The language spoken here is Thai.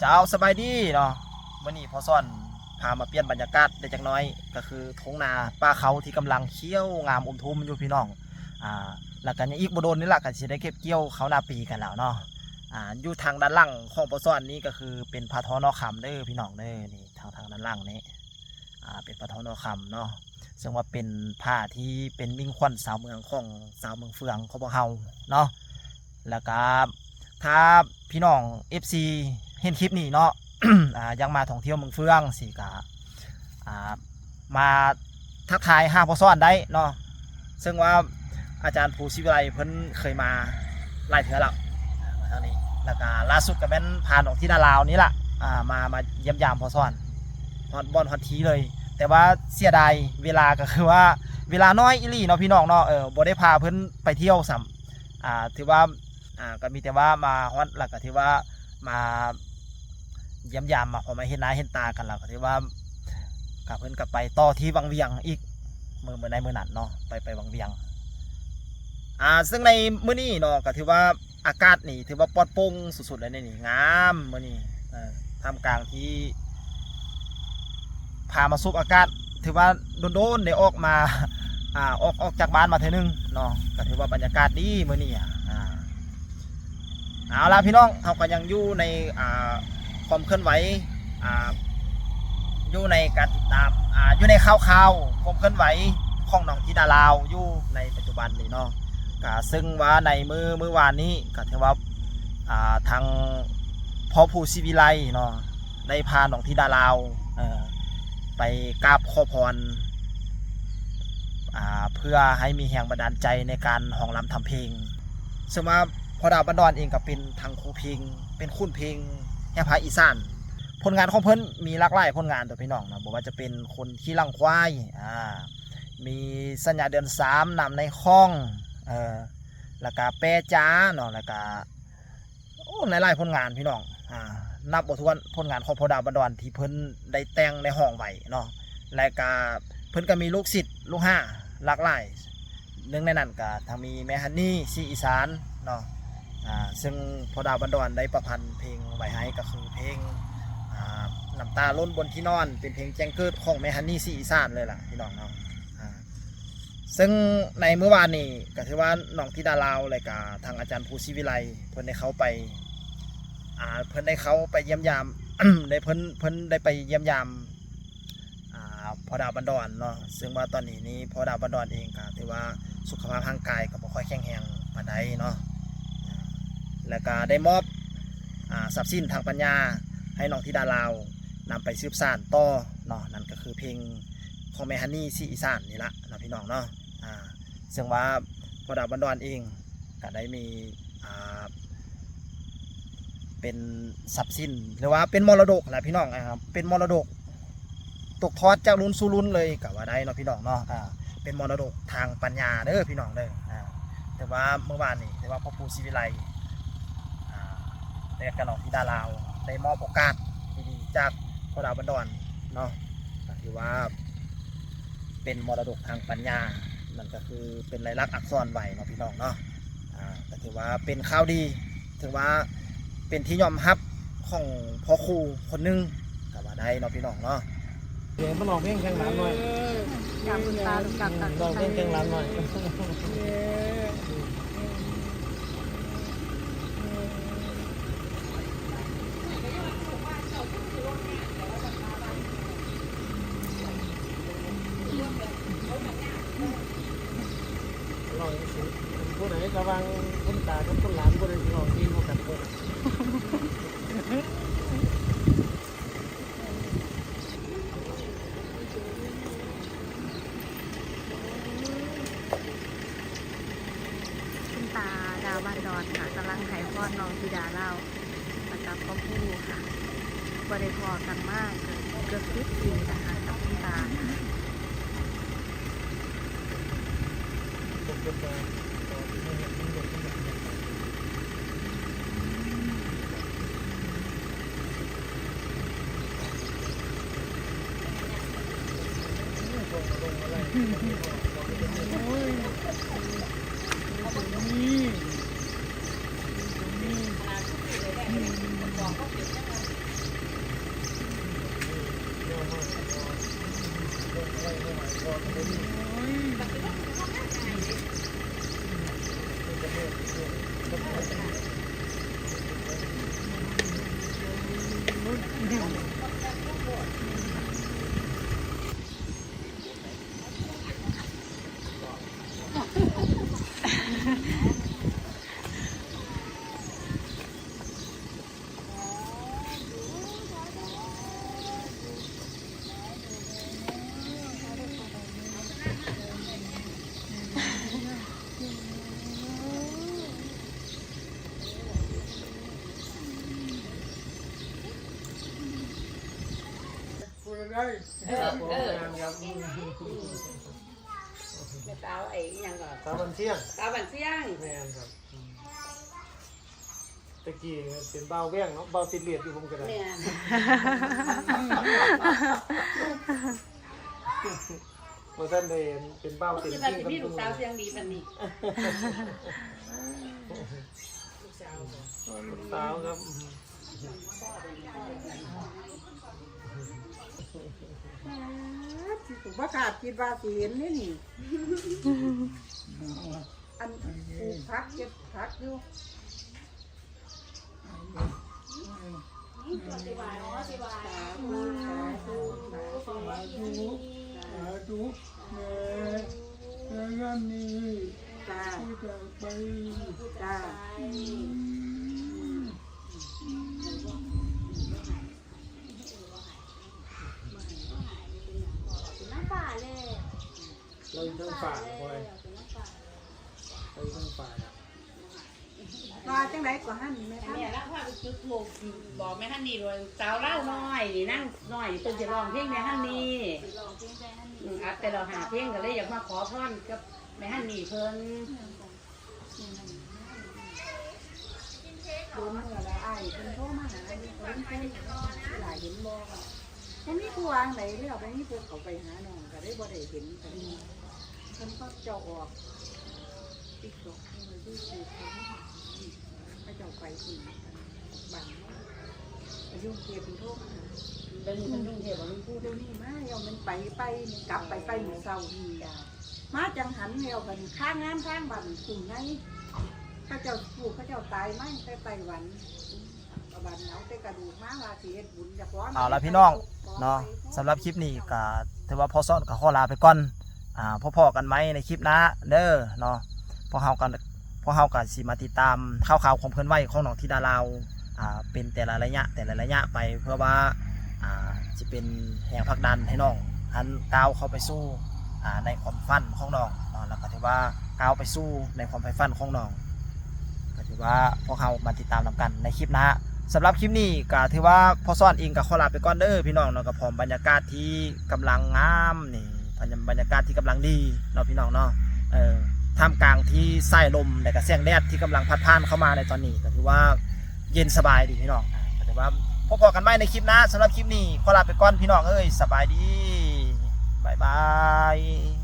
เจ้าสบายดีเนาะมื่อนี้พอซ่อนพามาเปลี่ยนบรรยากาศได้จักน้อยก็คือท้องนาป่าเขาที่กำลังเขียวงามทุ่มอยู่พี่น้องแล้วกันอีกบ่โดนนี่แหละก็สิได้เก็บเกี่ยวเขานาปีกันแล้วเนาะอยู่ทางด้านล่างของพอซ่อนนี้ก็คือเป็นพระท้อนอคำเด้อพี่น้องเด้อนี่ทางด้านล่างนี้เป็นพระท้อนอคำเนาะซึ่งว่าเป็นผ้าที่เป็นมิ่งขวัญสาวเมืองของสาวเมืองเฟืองของพวกเฮาเนาะแล้วก็ถ้าพี่น้อง FC เห็นคลิปนี้เนาะ ยังมาท่องเที่ยวเมืองเฟืองสิกะมาทักทาย5พอซ่อนได้เนาะซึ่งว่าอาจารย์ภูศิวิไลเพิ่นเคยมาหลายเทื่อแล้วมาทางนี้แล้วก็ล่าสุดก็เป็นผ่านออกที่ดาลาวนี่แหละมาเยี่ยมยามพอซ่อนฮอตบอลฮอตทีเลยแต่ว่าเสียดายเวลาก็คือว่าเวลาน้อยอีหลีเนาะพี่น้องเนาะบ่ได้พาเพิ่นไปเที่ยวซ้ำถือว่าก็มีแต่ว่ามาฮอตแล้วก็ถือว่ามาเยี่ยมยามพอมาเห็นหน้าเห็นตากันแล้วก็ถือว่ากับเพิ่นกับไปต่อที่วังเวียงอีกเมื่อในนั้นเนาะไปวังเวียงซึ่งในมื้อนี้เนาะก็ถือว่าอากาศนี่ถือว่าปลอดโปร่งสุดๆเลยนี่งามมื้อนี้ท่ามกลางที่พามาสูบอากาศถือว่าโดนได้ออกมาออกจากบ้านมาเท่านึงเนาะก็ถือว่าบรรยากาศดีมื้อนี้เอาล่ะพี่น้องเราก็ยังอยู่ในความเคลื่อนไหวอยู่ในการติดตามอยู่ในข่าวความเคลื่อนไหวของน้องธิดาลาวอยู่ในปัจจุบันนี้เนาะซึ่งว่าในมื้อวานนี้ก็ถือว่าทางพ่อผู้ศิวิไลเนาะได้พาน้องธิดาลาวไปกราบขอพรเพื่อให้มีแรงบันดาลใจในการร้องรำทำเพลงซึ่งว่าพอดาวบันดอนเองก็เป็นทางครูเพลงเป็นคุ้นเพลงแห่งภาคอีสานผลงานของเพิ่นมีหลากหลายผลงานตัวพี่น้องนะบอกว่าจะเป็นคนขี้ลังควายมีสัญญาเดือน3นำในห้องแล้วก็แปรจ้าเนาะแล้วก็หลายๆผลงานพี่น้องนับบ่ถ้วนผลงานของพอดาวบันดอนที่เพิ่นได้แต่งในห้องไว้เนาะแล้วก็เพิ่นก็มีลูกศิษย์ลูกหาหลากหลายหนึ่งในนั้นก็ทั้งมีแม่ฮันนี่ซีอีสานเนาะซึ่งพอดาวบันดอนได้ประพันธ์เพลงไว้ให้ก็คือเพลงน้ำตาล้นบนที่นอนเป็นเพลงแจ้งเกิดของแม่ฮันนี่ซีอีสานเลยล่ะพี่น้องเนาะซึ่งในเมื่อวานนี้ก็ถือว่าน้องธิดาลาวเลยกับทางอาจารย์ภูศิวิไลเพิ่นได้เขาไปเพิ่นได้เขาไปเยี่ยมยาม ได้เพิ่นได้ไปเยี่ยมยามพอดาวบันดอนเนาะซึ่งว่าตอนนี้พอดาวบันดอนเองก็ถือว่าสุขภาพร่างกายก็บ่ค่อยแข็งแรงปานใดเนาะแล้วก็ได้มอบทรัพย์สินทางปัญญาให้น้องธิดาลาวนำไปสืบสานต่อเนาะนั่นก็คือเพลงของแม่ฮันนี่ซีอีสานนี่ละนะพี่น้องเนาะซึ่งว่าพอดาวบันดอนเองก็ได้มีเป็นทรัพย์สินหรือว่าเป็นมรดกนะพี่น้องครับเป็นมรดกตกทอดจากรุ่นสู่รุ่นเลยก็ว่าได้เนาะพี่น้องเนาะเป็นมรดกทางปัญญาเด้อพี่น้องเด้อแต่ว่าเมื่อวานนี้แต่ว่าพ่อปู่ศิวิไลได้กับน้องธิดาลาวได้มอบโอกาสดีๆจากพอดาวบันดอนเนาะถือว่าเป็นมรดกทางปัญญานั่นก็คือเป็นลายลักษณ์อักษรไว้เนาะพี่น้องเนาะก็ถือว่าเป็นข่าวดีถือว่าเป็นที่ยอมรับของพ่อครูคนนึงก็ว่าได้เนาะพี่น้องเนาะเดี๋ยวมาลองเพลงแข่งร้านหน่อยกับคุณตากับลองเพลงแข่งร้านหน่อยผู้ไหนระวังคุณตากับคุณหลานผู้ใดลองดีกว่ากันคนคุณตาดาวบันดอนค่ะกำลังไถ่พอดน้องธิดาเล่าประกับพ่อผู้ค่ะบริพอกันมากเกือบ10 ปีนะคะกับคุณตาค่ะ สาวไอ้ยังก่อน สาวบันเชียง สาวบันเสี่ยง แม่นครับตะกี้เป็นเบาแว่งเนาะเบาติดเลียดอยู่ผมก็ได้ เนี่ย เพราะท่านได้เป็นเบาติด คือ เลี เรา ยด จะมีลูกสาวเสียงดีปานนี้ ลูกสาวครับ ผมว่าขาดคิดว่าสิเห็นนี่นี่ อันปลูกพักเก็บพักอยู่จ้าจ้า เราอยู่ทางฝ่าบ่อยเราอยู่ทางฝ่า ว่าจังไรก็หั่นแม่ท่าน แม่แล้วพาไปจุดถูกบอกแม่ฮันนี่ด้วยสาวเล่าน้อยนี่นั่งน้อยเพิ่นจะร้องเพลงแม่ฮันนี่อัดแต่เราหาเพลงก็เลยอยากมาขอพรกับแม่ฮันนี่เพิ่น โดนเมื่อละไอ้เป็นโทรมาหาเป็นหลายเห็นบอกอ่ะผมมีผู้วางไหนเรื่องไปนี่เพิ่นเขาไปหาน้องก็ได้บ่ได้เห็นกันเพิ่นก็เจ้าออกติ๊กตอกเลยดูสิพระเจ้าไปสิบังอายุเกียเป็นโทรมาหา เป็นลุงเทพบ่ลุงพูด เดี๋ยวนี้มาเอามันไปกลับไปหมู่เศร้าดีมาจังหันแนวกันข้างงานข้างบันกลุ่มไหนข้าเจ้าผูกข้าเจ้าตายไหมไปไต้หวันบันเอาแต่กระดูกมาว่าสิเฮ็ดบุญจากร้อน เอาละพี่น้องเนาะสำหรับคลิปนี้ก็ถือว่าพอซ่อนก็ขอลาไปก่อนพอๆกันไหมในคลิปหน้าเด้อเนาะพอเฮากันสิมาติดตามข่าวๆของเพิ่นไว้ของน้องธิดาลาวเป็นแต่ละระยะไปเพื่อว่าจะเป็นแห่งผลักดันให้น้องหันก้าวเข้าไปสู้ในความฝันของน้องเนาะแล้วก็ถือว่าก้าวไปสู้ในความใฝ่ฝันของน้องก็ถือว่าพวกเรามาติดตามนำกันในคลิปหน้าสำหรับคลิปนี้ก็ถือว่าพอซ่อนเองก็ขอลาไปก่อนเด้อพี่น้องเนาะกับพร้อมบรรยากาศที่กำลังงามนี่บรรยากาศที่กำลังดีเนาะพี่น้องเนาะท่ามกลางที่ไส้ลมและก็แสงแดดที่กำลังพัดผ่านเข้ามาในตอนนี้ก็ถือว่าเย็นสบายดีพี่น้องก็ถือว่าพบกันใหม่ในคลิปหน้าสำหรับคลิปนี้ขอลาไปก่อนพี่น้องเอ้ยสบายดีบ๊ายบาย